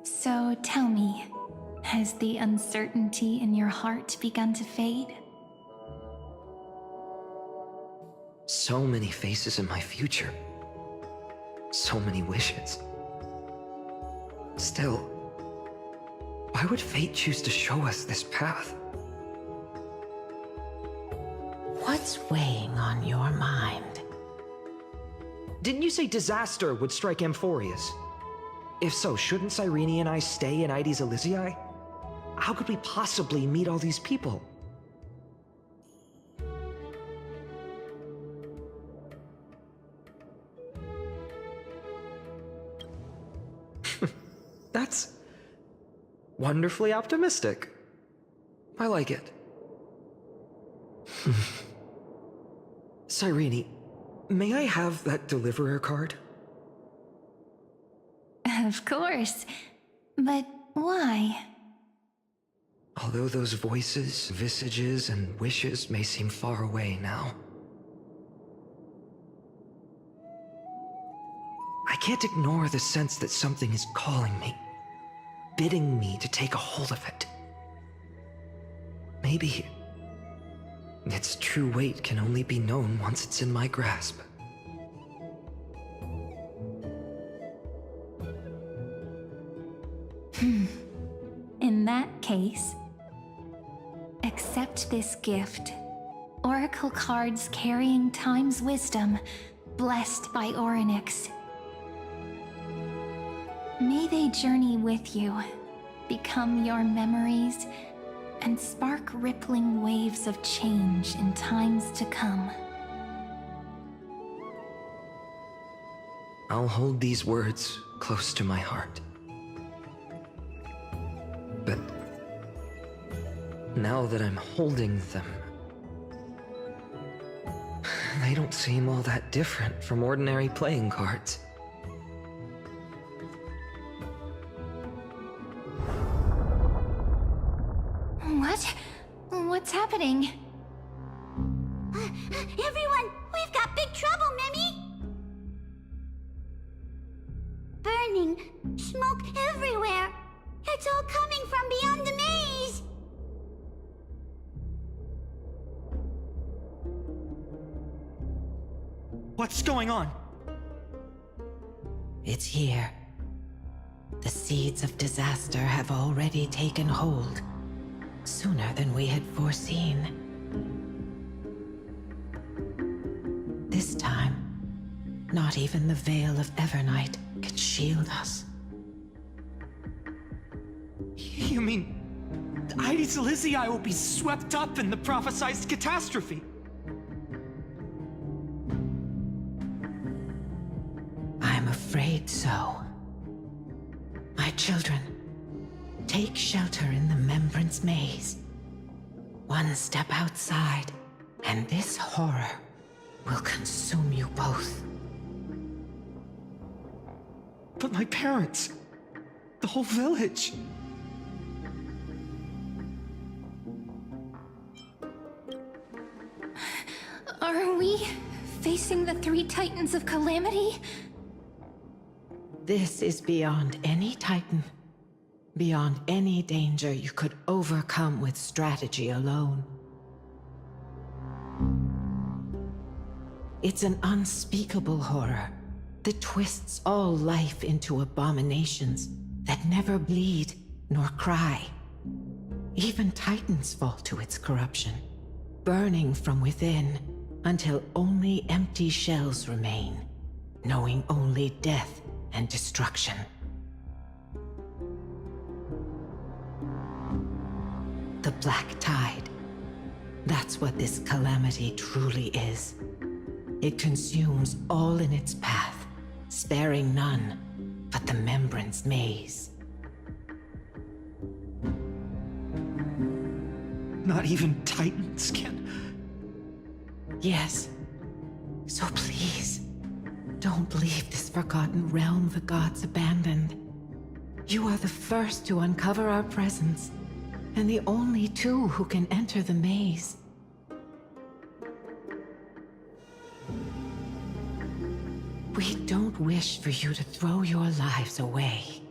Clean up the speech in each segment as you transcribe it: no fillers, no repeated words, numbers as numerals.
So tell me, has the uncertainty in your heart begun to fade? So many faces in my future. So many wishes. Still, why would fate choose to show us this path? What's weighing on your mind? Didn't you say disaster would strike Amphorius? If so, shouldn't Cyrene and I stay in Ides Elysiae? How could we possibly meet all these people? That's wonderfully optimistic. I like it. Cyrene, may I have that deliverer card? Of course. But why? Although those voices, visages, and wishes may seem far away now, I can't ignore the sense that something is calling me, bidding me to take a hold of it. Maybe its true weight can only be known once it's in my grasp. In that case, accept this gift. Oracle cards carrying time's wisdom, blessed by Orynyx. May they journey with you, become your memories, and spark rippling waves of change in times to come. I'll hold these words close to my heart. But now that I'm holding them, they don't seem all that different from ordinary playing cards. What? What's happening? Everyone, we've got big trouble, Mimi! Burning, smoke everywhere. It's all coming from beyond the maze! What's going on? It's here. The seeds of disaster have already taken hold, sooner than we had foreseen. This time, not even the Veil of Evernight can shield us. You mean Ides Elysiae will be swept up in the prophesized catastrophe? I'm afraid so. My children, take shelter in the Membrance Maze. One step outside, and this horror will consume you both. But my parents, the whole village. Are we facing the three titans of calamity? This is beyond any Titan, beyond any danger you could overcome with strategy alone. It's an unspeakable horror that twists all life into abominations that never bleed nor cry. Even Titans fall to its corruption, burning from within until only empty shells remain, knowing only death and destruction. The Black Tide. That's what this calamity truly is. It consumes all in its path, sparing none but the Membrance Maze. Not even Titans can... Yes. So please, don't leave this forgotten realm the gods abandoned. You are the first to uncover our presence, and the only two who can enter the maze. We don't wish for you to throw your lives away.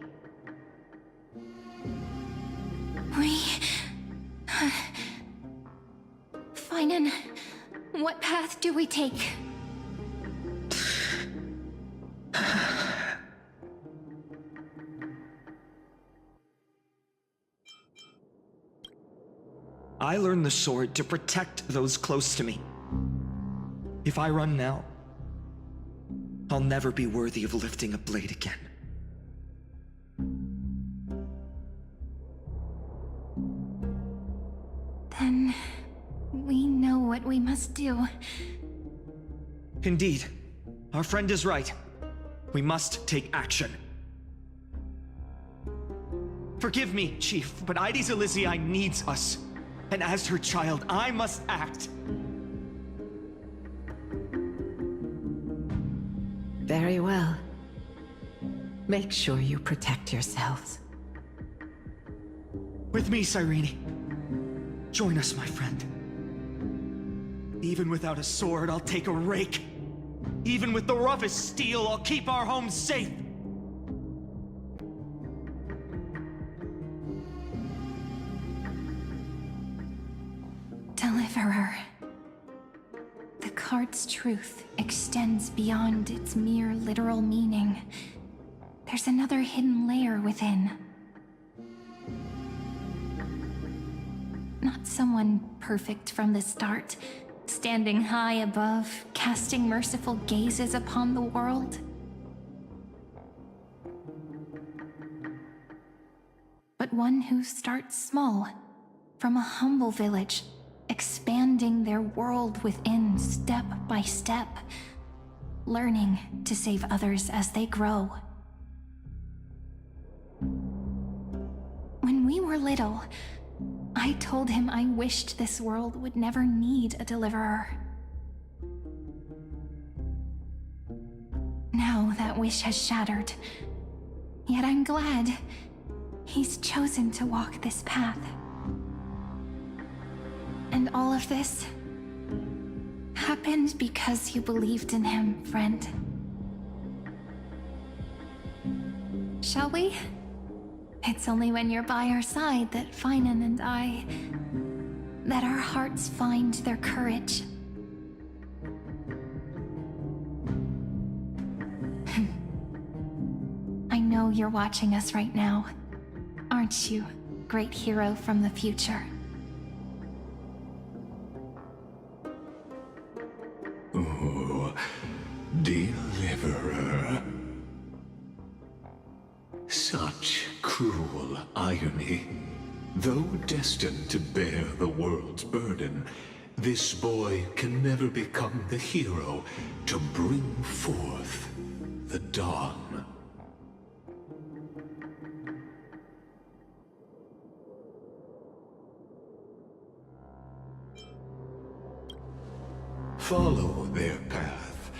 Phainon, what path do we take? I learned the sword to protect those close to me. If I run now, I'll never be worthy of lifting a blade again. Then we know what we must do. Indeed, our friend is right. We must take action. Forgive me, Chief, but Ides Elysiae needs us. And as her child, I must act. Very well. Make sure you protect yourselves. With me, Cyrene. Join us, my friend. Even without a sword, I'll take a rake. Even with the roughest steel, I'll keep our home safe. Deliverer. The card's truth extends beyond its mere literal meaning. There's another hidden layer within. Not someone perfect from the start, standing high above, casting merciful gazes upon the world. But one who starts small, from a humble village, expanding their world within step by step, learning to save others as they grow. When we were little, I told him I wished this world would never need a deliverer. Now that wish has shattered, yet I'm glad he's chosen to walk this path. And all of this happened because you believed in him, friend. Shall we? It's only when you're by our side that Phainon and that our hearts find their courage. I know you're watching us right now, aren't you, great hero from the future? Oh, deliverer. Such cruel irony. Though destined to bear the world's burden, this boy can never become the hero to bring forth the dawn. Follow their path.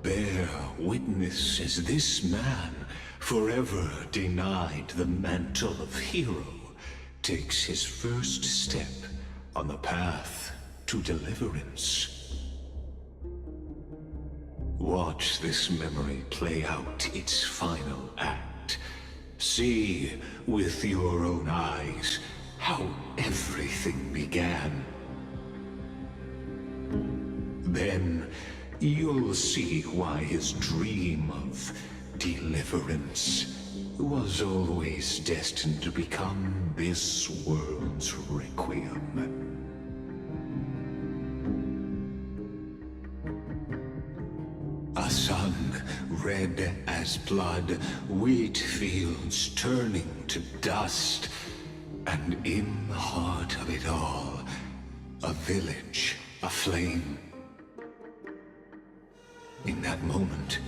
Bear witness as this man, forever denied the mantle of hero, takes his first step on the path to deliverance. Watch this memory play out its final act. See with your own eyes how everything began. Then you'll see why his dream of deliverance was always destined to become this world's requiem. A sun red as blood, wheat fields turning to dust, and in the heart of it all, a village aflame. In that moment,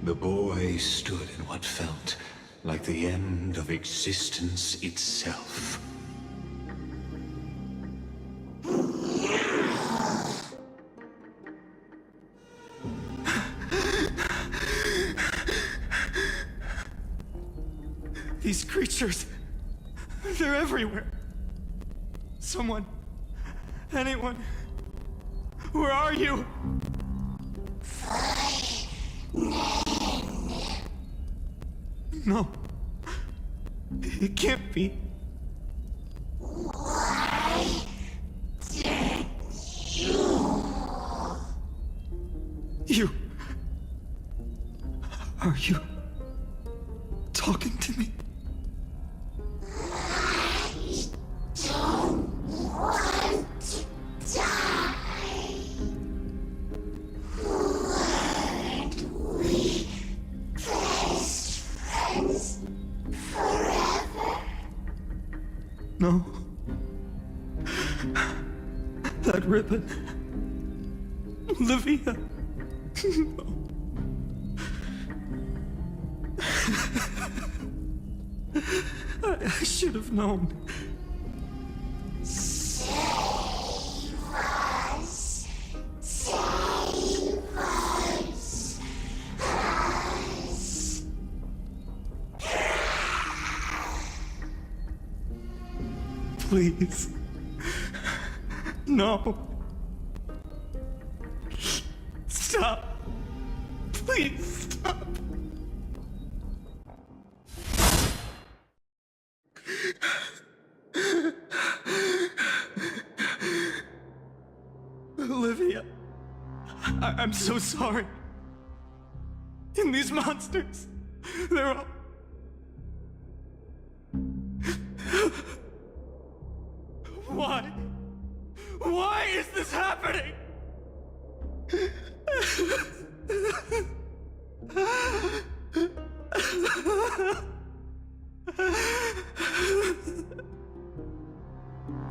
the boy stood in what felt like the end of existence itself. These creatures, they're everywhere. Someone, anyone, where are you? No. It can't be. Why did No. That ribbon. Olivia. No. I should have known. Please. No. Stop. Please stop. Olivia, I'm so sorry. And these monsters, they're all... Why? Why is this happening?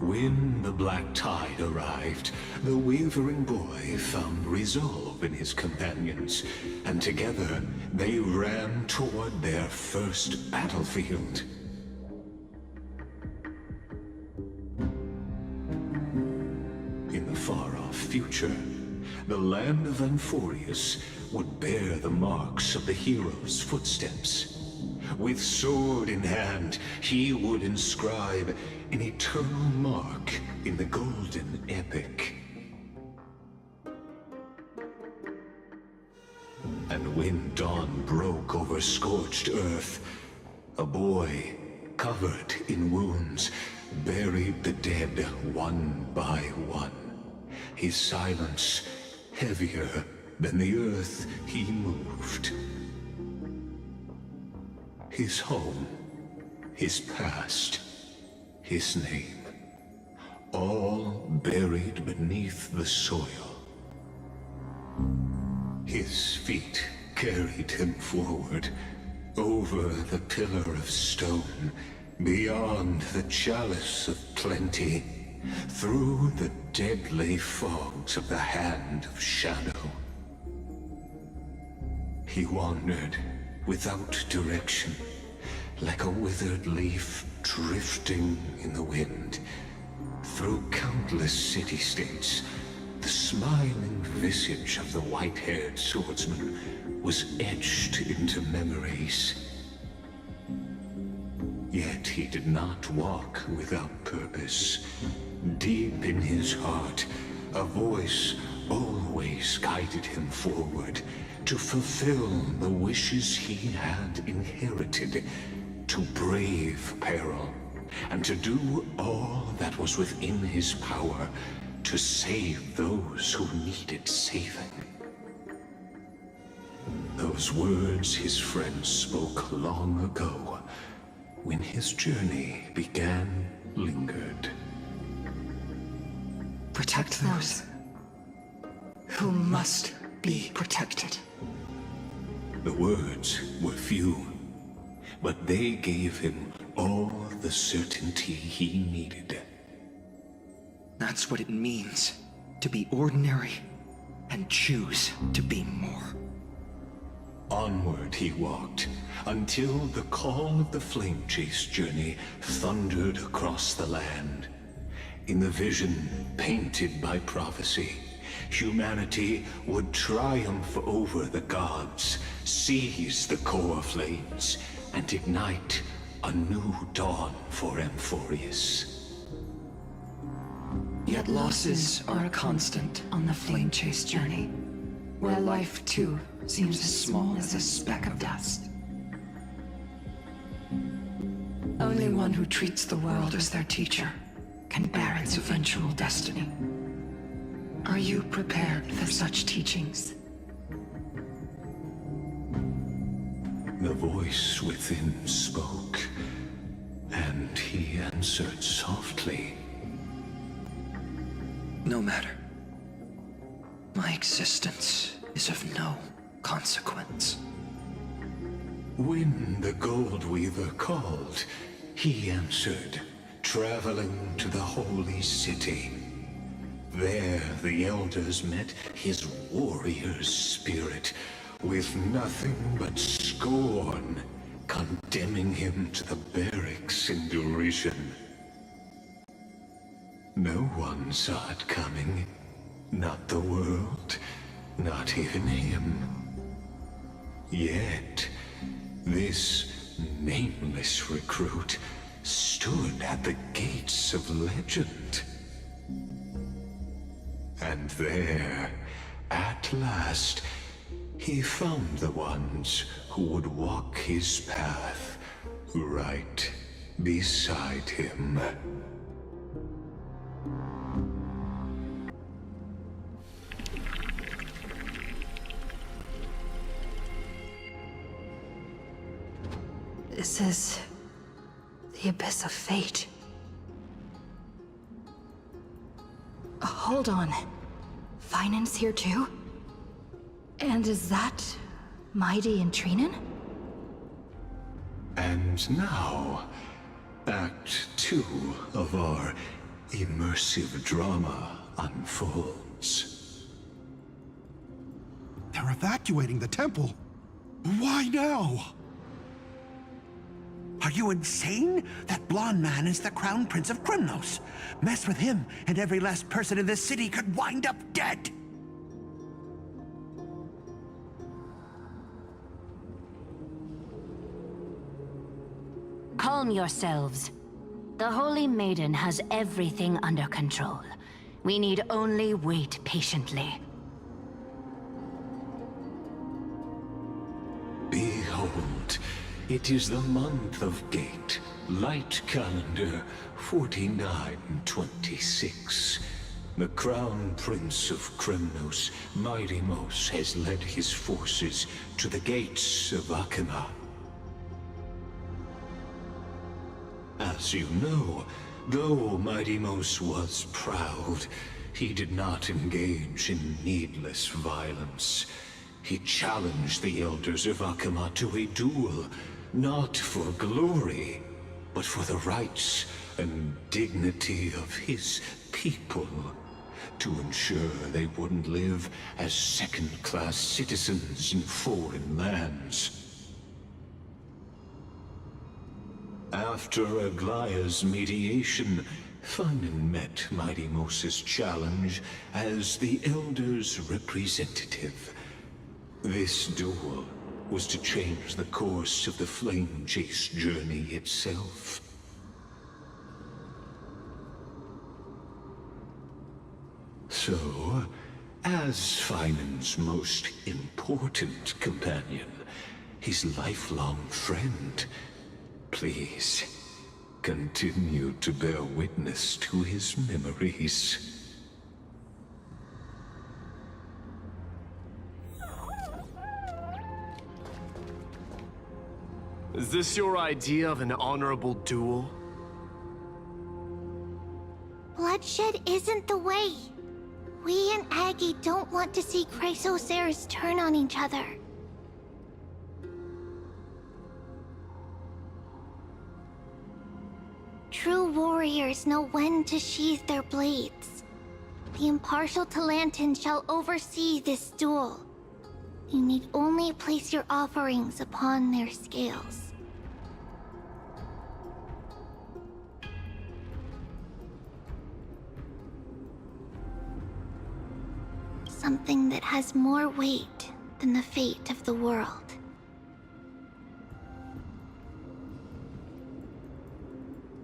When the black tide arrived, the wavering boy found resolve in his companions, and together they ran toward their first battlefield. In the far-off future, the land of Amphorius would bear the marks of the hero's footsteps. With sword in hand, he would inscribe an eternal mark in the golden epic. And when dawn broke over scorched earth, a boy, covered in wounds, buried the dead one by one. His silence heavier than the earth he moved. His home, his past, his name, all buried beneath the soil. His feet carried him forward, over the pillar of stone, beyond the chalice of plenty, through the deadly fogs of the Hand of Shadow. He wandered without direction, like a withered leaf drifting in the wind. Through countless city-states, the smiling visage of the white-haired swordsman was etched into memories. Yet he did not walk without purpose. Deep in his heart, a voice always guided him forward to fulfill the wishes he had inherited, to brave peril, and to do all that was within his power to save those who needed saving. Those words his friend spoke long ago, when his journey began, lingered. Protect those who must be protected. The words were few, but they gave him all the certainty he needed. That's what it means to be ordinary and choose to be more. Onward he walked, until the call of the flame chase journey thundered across the land. In the vision painted by prophecy, humanity would triumph over the gods, seize the core flames, and ignite a new dawn for Amphorius. Yet losses are a constant on the flame chase journey, where life too seems as small as a speck of dust. Only one who treats the world as their teacher can bear its eventual destiny. Are you prepared for such teachings? The voice within spoke, and he answered softly. No matter. My existence is of no consequence. When the Gold Weaver called, he answered, traveling to the holy city. There, the elders met his warrior's spirit, with nothing but scorn, condemning him to the barracks in derision. No one saw it coming. Not the world, not even him. Yet, this nameless recruit stood at the gates of legend. And there, at last, he found the ones who would walk his path right beside him. This is the Abyss of Fate. Hold on. Phainon's here too? And is that Mighty and Phainon? And now, Act 2 of our immersive drama unfolds. They're evacuating the temple. Why now? Are you insane? That blonde man is the Crown Prince of Krymnos. Mess with him, and every last person in this city could wind up dead. Calm yourselves. The Holy Maiden has everything under control. We need only wait patiently. Behold, it is the month of Gate, light calendar 4926. The Crown Prince of Krymnos, Mighty-Mos, has led his forces to the gates of Akima. As you know, though Mighty-Mos was proud, he did not engage in needless violence. He challenged the elders of Akima to a duel, not for glory, but for the rights and dignity of his people, to ensure they wouldn't live as second-class citizens in foreign lands. After Aglaya's mediation, Phainon met Mighty-Mos's challenge as the Elder's representative. This duel was to change the course of the Flame Chase journey itself. So, as Phainon's most important companion, his lifelong friend, please, continue to bear witness to his memories. Is this your idea of an honorable duel? Bloodshed isn't the way. We and Aggie don't want to see Chrysoceres turn on each other. True warriors know when to sheathe their blades. The impartial Talantin shall oversee this duel. You need only place your offerings upon their scales. Something that has more weight than the fate of the world.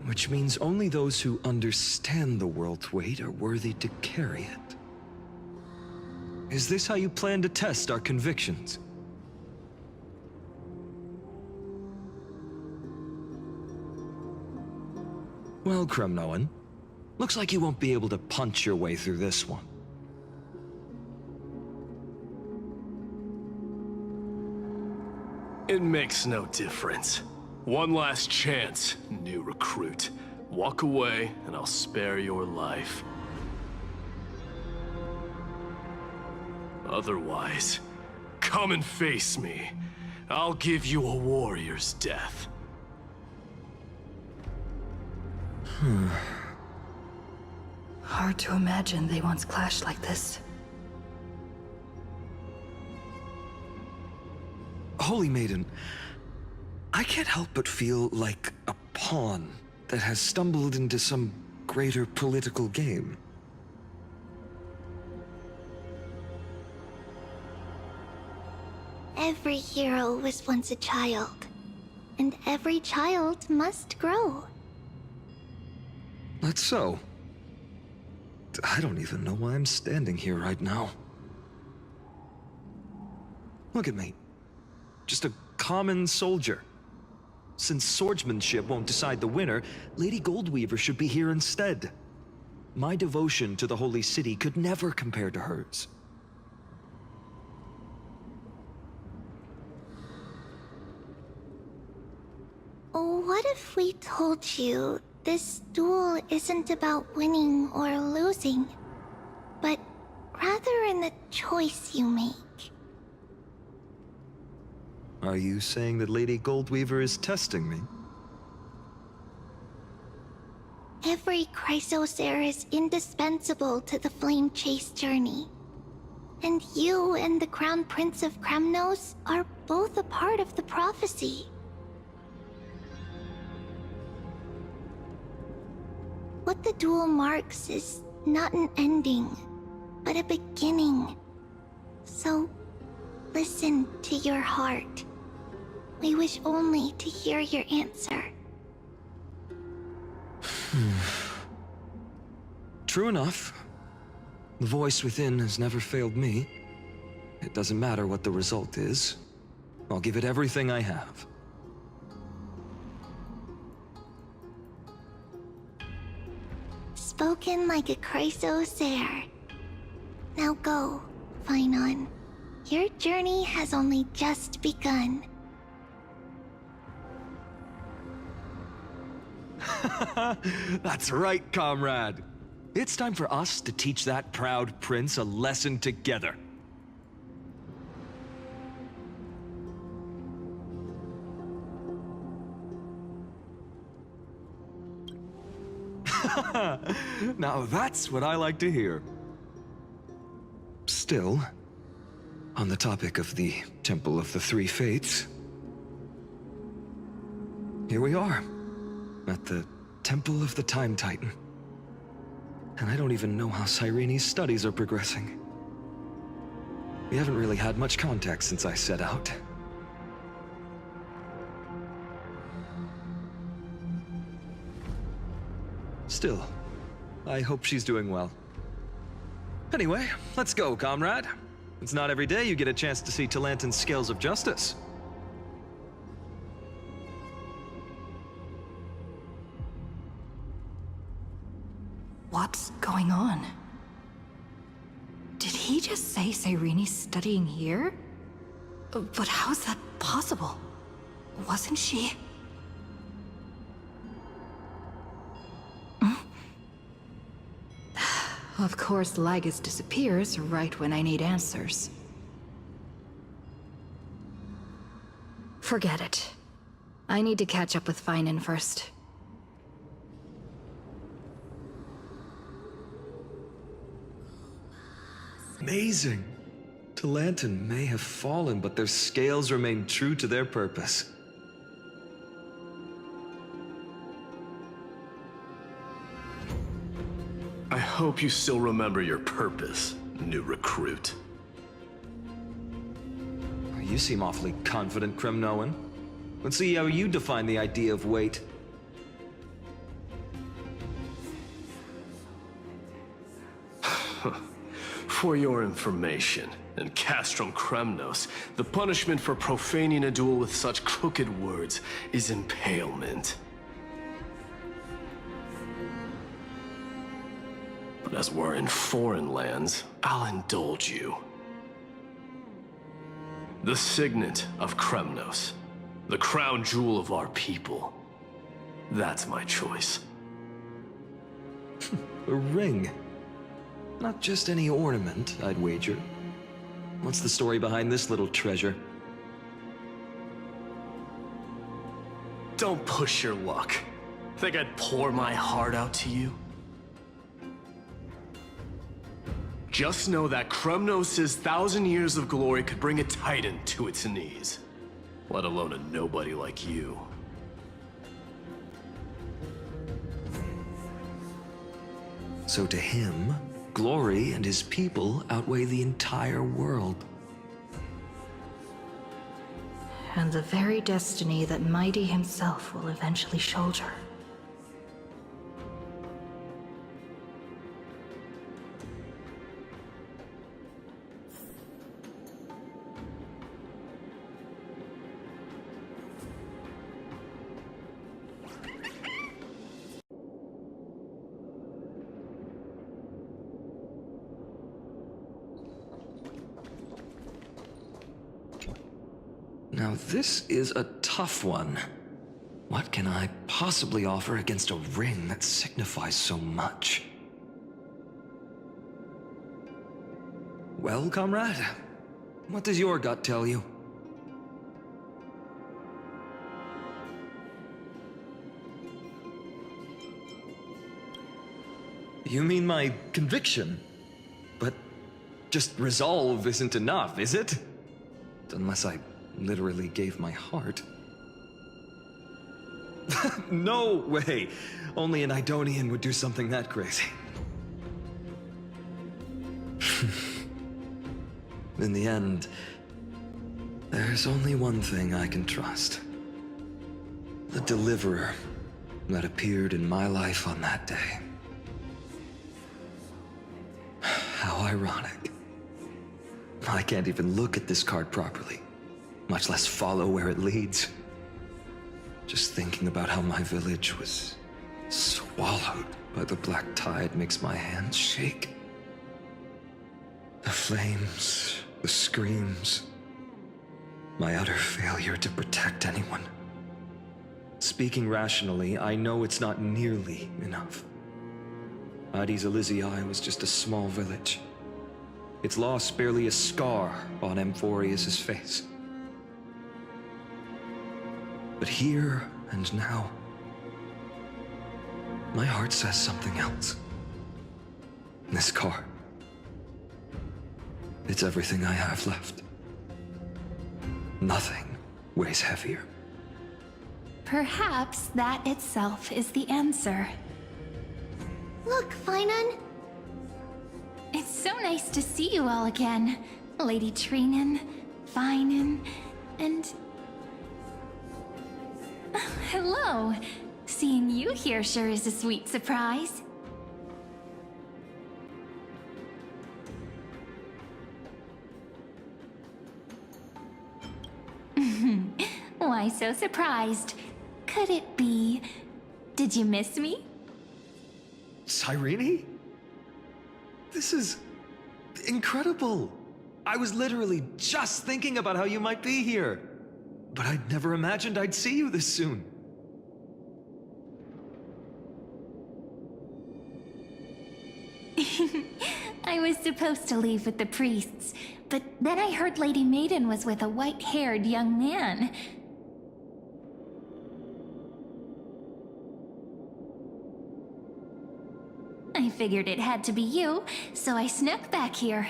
Which means only those who understand the world's weight are worthy to carry it. Is this how you plan to test our convictions? Well, Krymnoan, looks like you won't be able to punch your way through this one. It makes no difference. One last chance, new recruit. Walk away, and I'll spare your life. Otherwise, come and face me. I'll give you a warrior's death. Hard to imagine they once clashed like this. Holy Maiden, I can't help but feel like a pawn that has stumbled into some greater political game. Every hero was once a child, and every child must grow. That's so. I don't even know why I'm standing here right now. Look at me. Just a common soldier. Since swordsmanship won't decide the winner, Lady Goldweaver should be here instead. My devotion to the Holy City could never compare to hers. What if we told you this duel isn't about winning or losing, but rather in the choice you make? Are you saying that Lady Goldweaver is testing me? Every Chrysosaur is indispensable to the Flame Chase journey. And you and the Crown Prince of Kremnos are both a part of the prophecy. What the duel marks is not an ending, but a beginning. So, listen to your heart. We wish only to hear your answer. True enough. The voice within has never failed me. It doesn't matter what the result is. I'll give it everything I have. Spoken like a Chrysosaur. Now go, Phainon. Your journey has only just begun. That's right, comrade. It's time for us to teach that proud prince a lesson together. Now that's what I like to hear. Still, on the topic of the Temple of the Three Fates, here we are, at the Temple of the Time Titan. And I don't even know how Cyrene's studies are progressing. We haven't really had much contact since I set out. Still, I hope she's doing well. Anyway, let's go, comrade. It's not every day you get a chance to see Talantin's scales of justice. What's going on? Did he just say Cyrene's studying here? But how's that possible? Wasn't she? Of course, Lygus disappears right when I need answers. Forget it. I need to catch up with Phainon first. Amazing. Talantin may have fallen, but their scales remain true to their purpose. I hope you still remember your purpose, new recruit. You seem awfully confident, Kremnoan. Let's see how you define the idea of weight. For your information, in Castrum Kremnos, the punishment for profaning a duel with such crooked words is impalement. But as we're in foreign lands, I'll indulge you. The signet of Kremnos, the crown jewel of our people. That's my choice. A ring. Not just any ornament, I'd wager. What's the story behind this little treasure? Don't push your luck. Think I'd pour my heart out to you? Just know that Kremnos' 1,000 years of glory could bring a titan to its knees. Let alone a nobody like you. So to him, glory and his people outweigh the entire world. And the very destiny that Mighty himself will eventually shoulder. Now this is a tough one. What can I possibly offer against a ring that signifies so much? Well, comrade, what does your gut tell you? You mean my conviction? But just resolve isn't enough, is it? Unless I literally gave my heart. No way! Only an Idonian would do something that crazy. In the end, there's only one thing I can trust. The deliverer that appeared in my life on that day. How ironic. I can't even look at this card properly, much less follow where it leads. Just thinking about how my village was swallowed by the black tide makes my hands shake. The flames, the screams, my utter failure to protect anyone. Speaking rationally, I know it's not nearly enough. Ares Elysiae was just a small village. Its loss barely a scar on Amphorius' face. But here and now, my heart says something else. This card, it's everything I have left. Nothing weighs heavier. Perhaps that itself is the answer. Look, Phainon! It's so nice to see you all again. Lady Trailblaze, Phainon, and... Hello. Seeing you here sure is a sweet surprise. Why so surprised? Could it be... Did you miss me? Cyrene? This is incredible. I was literally just thinking about how you might be here. But I'd never imagined I'd see you this soon. I was supposed to leave with the priests, but then I heard Lady Maiden was with a white-haired young man. I figured it had to be you, so I snuck back here.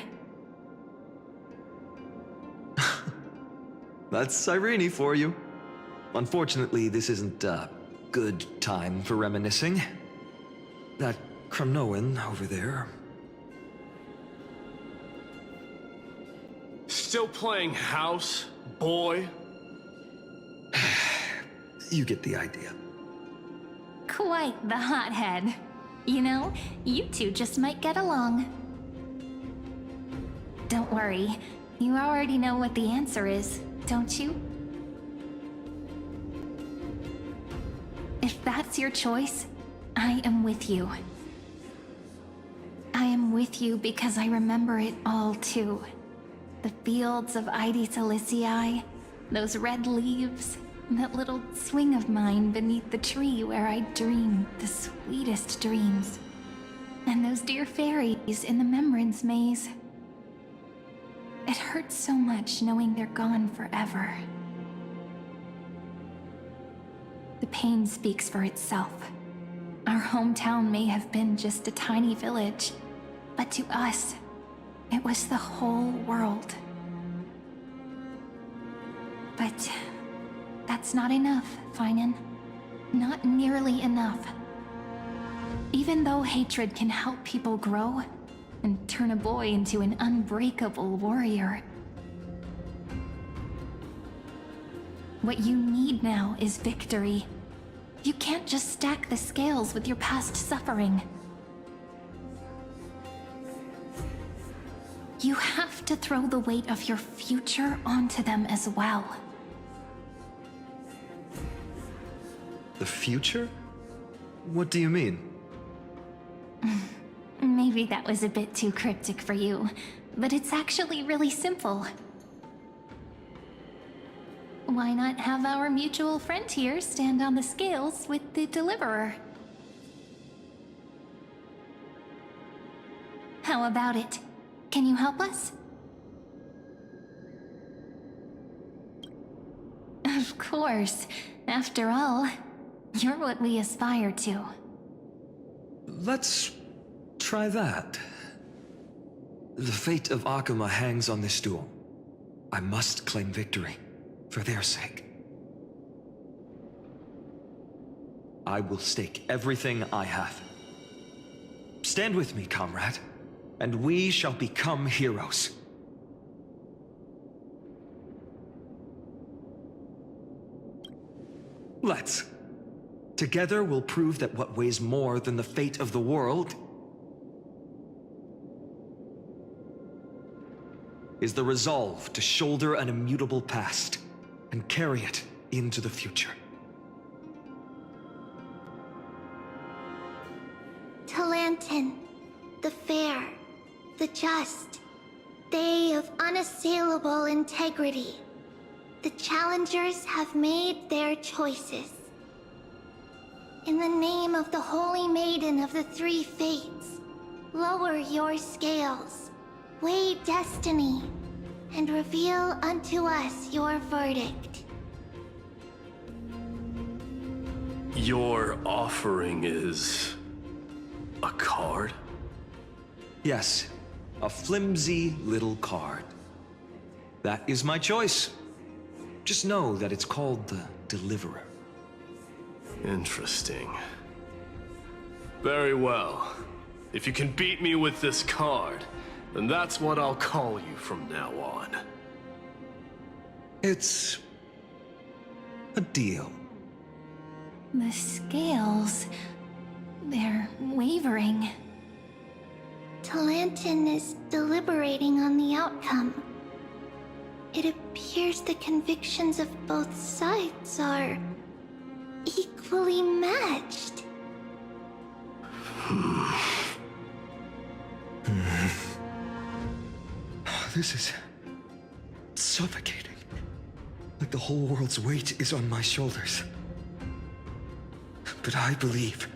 That's Cyrene for you. Unfortunately, this isn't a good time for reminiscing. That Kremnoan over there. Still playing house, boy? You get the idea. Quite the hothead. You know, you two just might get along. Don't worry, you already know what the answer is, don't you? If that's your choice, I am with you. I am with you because I remember it all too. The fields of Ares Elysiae, those red leaves, that little swing of mine beneath the tree where I dreamed the sweetest dreams. And those dear fairies in the Membrance Maze. It hurts so much knowing they're gone forever. The pain speaks for itself. Our hometown may have been just a tiny village, but to us, it was the whole world. But that's not enough, Phainon. Not nearly enough. Even though hatred can help people grow and turn a boy into an unbreakable warrior, what you need now is victory. You can't just stack the scales with your past suffering. You have to throw the weight of your future onto them as well. The future? What do you mean? Maybe that was a bit too cryptic for you, but it's actually really simple. Why not have our mutual friend here stand on the scales with the deliverer? How about it? Can you help us? Of course. After all, you're what we aspire to. Let's try that. The fate of Akuma hangs on this duel. I must claim victory, for their sake. I will stake everything I have. Stand with me, comrade, and we shall become heroes. Let's. Together we'll prove that what weighs more than the fate of the world is the resolve to shoulder an immutable past and carry it into the future. Talantin, the fair, the just, they of unassailable integrity. The challengers have made their choices. In the name of the Holy Maiden of the Three Fates, lower your scales, weigh destiny, and reveal unto us your verdict. Your offering is a card? Yes, a flimsy little card. That is my choice. Just know that it's called the Deliverer. Interesting. Very well. If you can beat me with this card, then that's what I'll call you from now on. It's a deal. The scales... they're wavering. Talantin is deliberating on the outcome. It appears the convictions of both sides are equally matched. This is suffocating. Like the whole world's weight is on my shoulders. But I believe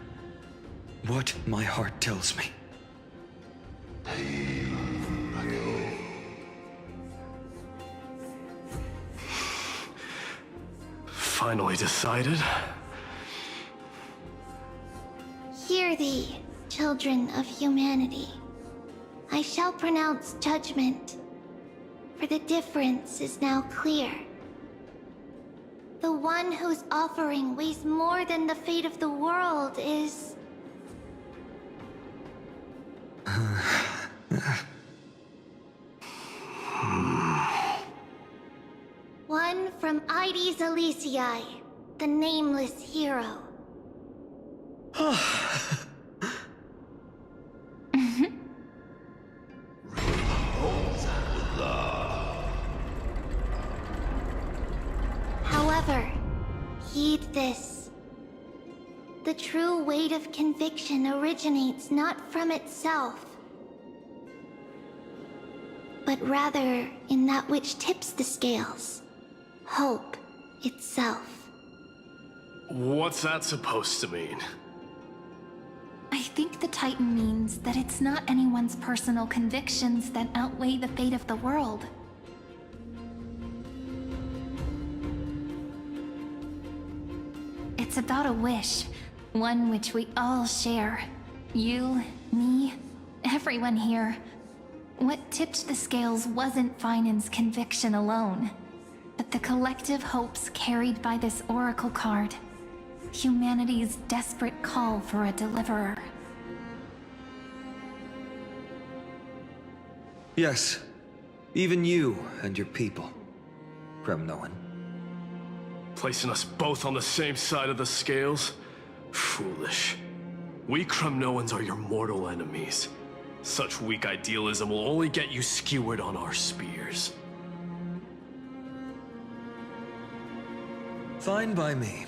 what my heart tells me. Finally decided? Hear thee, children of humanity. I shall pronounce judgment, for the difference is now clear. The one whose offering weighs more than the fate of the world is... one from Ides Elysiae, the nameless hero. However, heed this. The true weight of conviction originates not from itself, but rather in that which tips the scales. Hope itself. What's that supposed to mean? I think the Titan means that it's not anyone's personal convictions that outweigh the fate of the world. It's about a wish, One which we all share. You, me, everyone here. What tipped the scales wasn't Phainon's conviction alone, but the collective hopes carried by this oracle card. Humanity's desperate call for a deliverer. Yes, even you and your people, Kremnoan. Placing us both on the same side of the scales? Foolish. We Kremnoans are your mortal enemies. Such weak idealism will only get you skewered on our spears. Fine by me.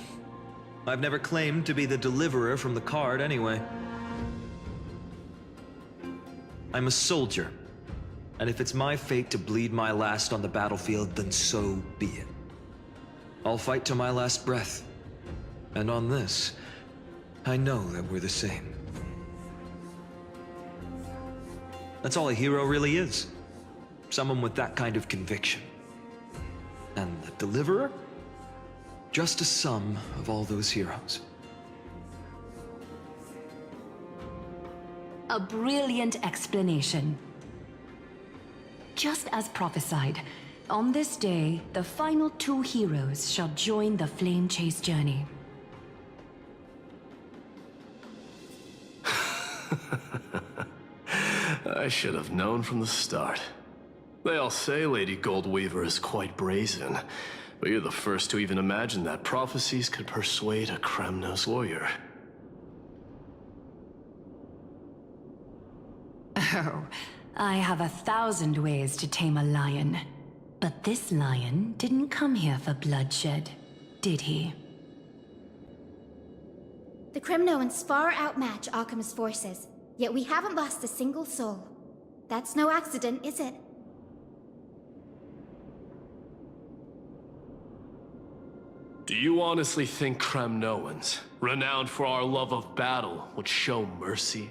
I've never claimed to be the deliverer from the card anyway. I'm a soldier, and if it's my fate to bleed my last on the battlefield, then so be it. I'll fight to my last breath. And on this, I know that we're the same. That's all a hero really is. Someone with that kind of conviction. And the deliverer? Just a sum of all those heroes. A brilliant explanation. Just as prophesied, on this day, the final 2 heroes shall join the Flame Chase journey. I should have known from the start. They all say Lady Goldweaver is quite brazen, but you're the first to even imagine that prophecies could persuade a Kremnos warrior. Oh, I have 1,000 ways to tame a lion. But this lion didn't come here for bloodshed, did he? The Kremnoans far outmatch Arkhim's forces, yet we haven't lost a single soul. That's no accident, is it? Do you honestly think Kremnoans, renowned for our love of battle, would show mercy?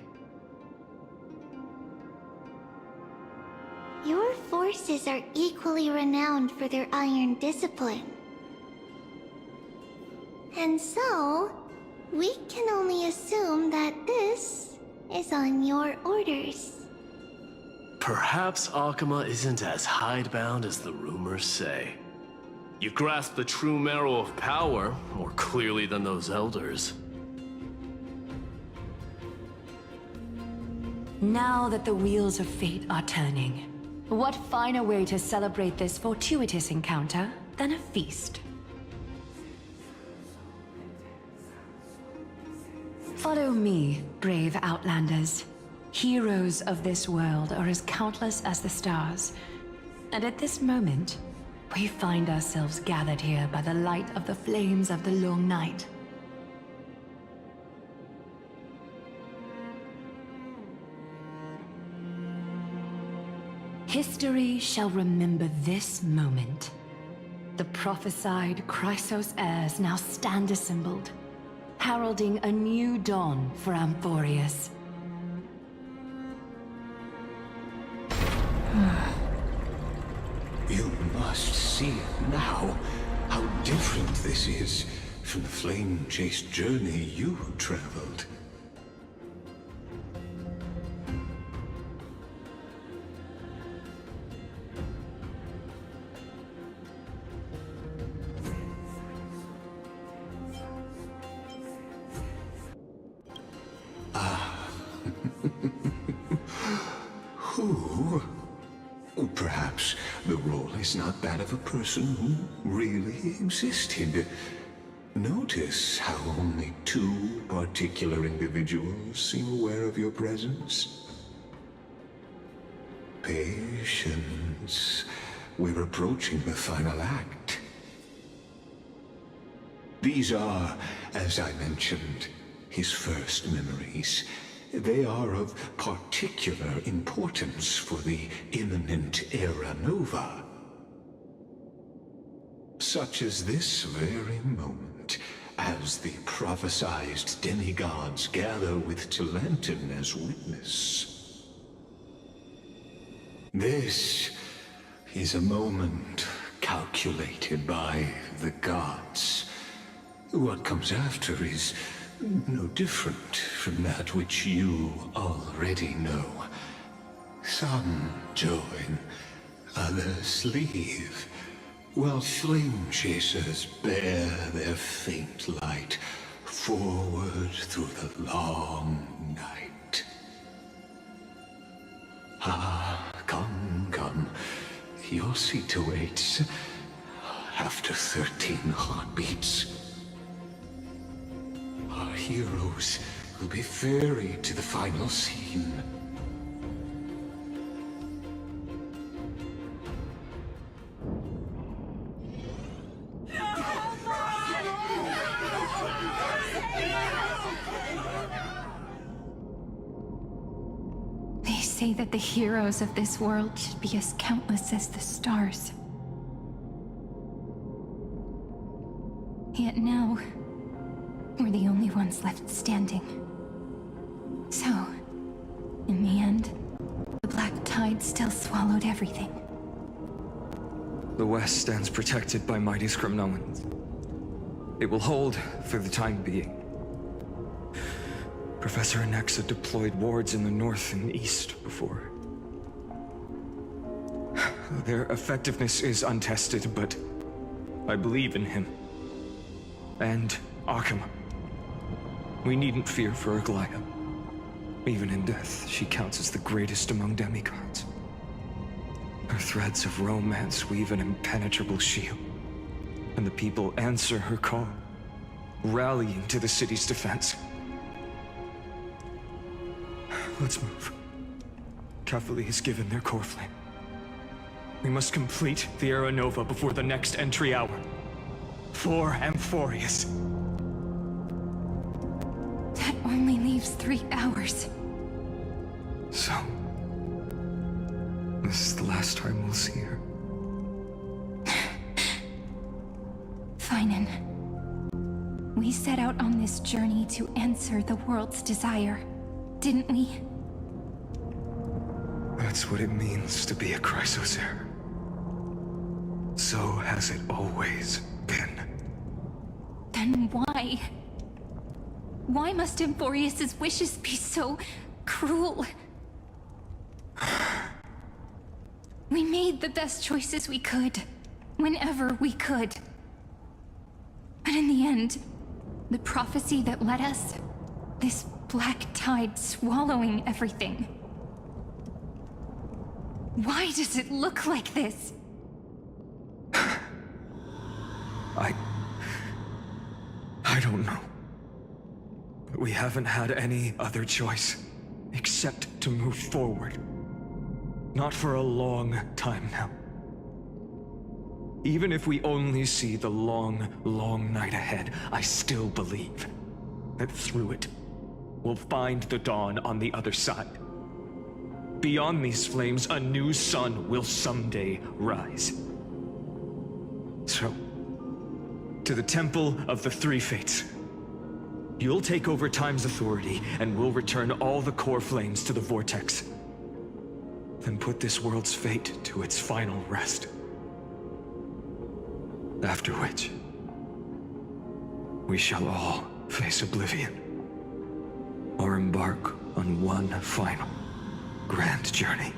Your forces are equally renowned for their iron discipline. And so, we can only assume that this is on your orders. Perhaps Akama isn't as hidebound as the rumors say. You grasp the true marrow of power more clearly than those elders. Now that the wheels of fate are turning, what finer way to celebrate this fortuitous encounter than a feast? Follow me, brave Outlanders. Heroes of this world are as countless as the stars. And at this moment, we find ourselves gathered here by the light of the flames of the long night. History shall remember this moment. The prophesied Chrysos heirs now stand assembled, heralding a new dawn for Amphorius. You must see it now, how different this is from the flame-chased journey you traveled. Who? Perhaps the role is not that of a person who really existed. Notice how only 2 particular individuals seem aware of your presence. Patience. We're approaching the final act. These are, as I mentioned, his first memories. They are of particular importance for the imminent Era Nova. Such as this very moment, as the prophesized demigods gather with Talantin as witness. This is a moment calculated by the gods. What comes after is no different from that which you already know. Some join, others leave, while flame chasers bear their faint light forward through the long night. Ah, come. Your seat awaits. After 13 heartbeats, our heroes will be ferried to the final scene. They say that the heroes of this world should be as countless as the stars. Yet now, we're the only ones left standing. So, in the end, the black tide still swallowed everything. The West stands protected by mighty Skrymnoans. It will hold for the time being. Professor Anexa deployed wards in the north and east before. Their effectiveness is untested, but I believe in him. And Akama. We needn't fear for Aglaya. Even in death, she counts as the greatest among demigods. Her threads of romance weave an impenetrable shield, and the people answer her call, rallying to the city's defense. Let's move. Cavalry has given their core flame. We must complete the Era Nova before the next entry hour. For Amphorius. That only leaves 3 hours. So, this is the last time we'll see her. Phainon. We set out on this journey to answer the world's desire, didn't we? That's what it means to be a Chrysosaur. So has it always been. Then why? Why must Amphorius's wishes be so cruel? We made the best choices we could, whenever we could. But in the end, the prophecy that led us, this black tide swallowing everything. Why does it look like this? I don't know. But we haven't had any other choice, except to move forward. Not for a long time now. Even if we only see the long, long night ahead, I still believe that through it, we'll find the dawn on the other side. Beyond these flames, a new sun will someday rise. So, to the Temple of the Three Fates. You'll take over Time's authority, and we'll return all the core flames to the Vortex. Then put this world's fate to its final rest. After which, we shall all face oblivion, or embark on one final grand journey.